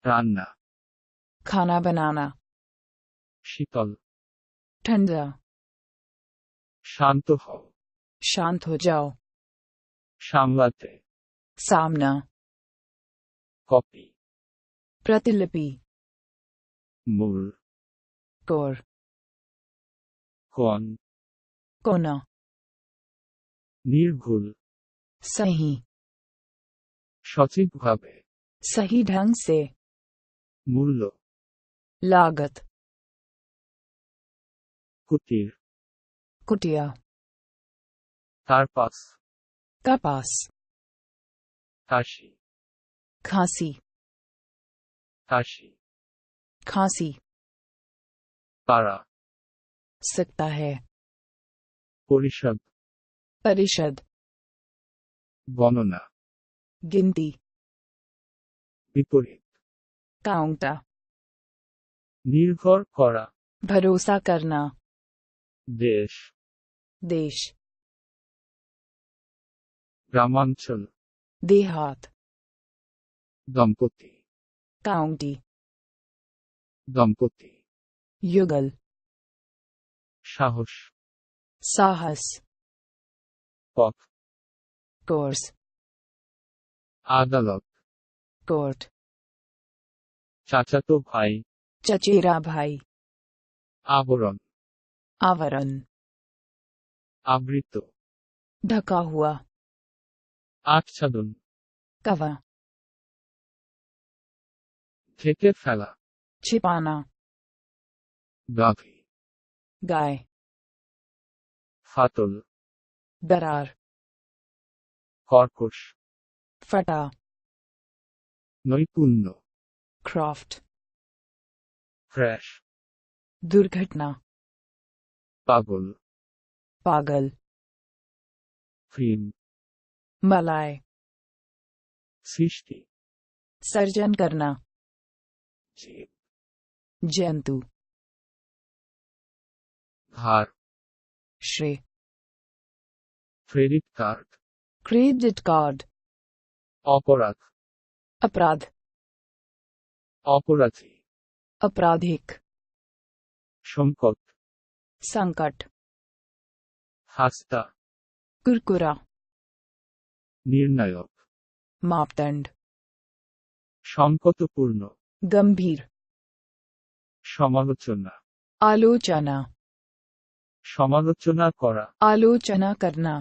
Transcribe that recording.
রান্না, खाना बनाना, শীতল, ठंडा, শান্ত হও, शांत हो जाओ, সামলাতে, सामना, কপি, प्रतिलिपि, মূল, कोर, কোণ, कोना, নির্ভুল, सही, সঠিকভাবে, सही ढंग से, মূল্য, लागत, কুটির, कुटिया, তারপাস, कपास, কাশি, खांसी, কাশি, खांसी, পাড়া, सकता है, পরিষদ, परिषद, গণনা, गिनती, বিপরীত, काउंटा, নির্ভর করা, भरोसा करना, দেশ, देश, গ্রামাঞ্চল, देहात, দম্পতি, काउंटी, দম্পতি, युगल, সাহস, साहस, পথ, कोर्स, আদালত, कोर्ट, চাচাতো ভাই, चचेरा भाई, আবরণ, आवरण, আবৃত, ढका हुआ, আচ্ছাদন, कवर, ঢেকে ফেলা, छिपाना, গাভী, गाय, ফাটল, दरार, কর্কশ, फटा, নৈপুণ্য, क्राफ्ट, ক্র্যাশ, दुर्घटना, পাগল, पागल, ফিল্ম, मलाई, সৃষ্টি, सर्जन करना, জীব, जंतु, ধার, श्रेय, ক্রেডিট কার্ড, क्रेडिट कार्ड, অপরাধ, अपराध, অপরাধী, आपराधिक, সংকট, संकट, হাস্তা, कुरकुरा, নির্ণায়ক, मापदंड, সংকটপূর্ণ, गंभीर, সমালোচনা, आलोचना, সমালোচনা করা, आलोचना करना,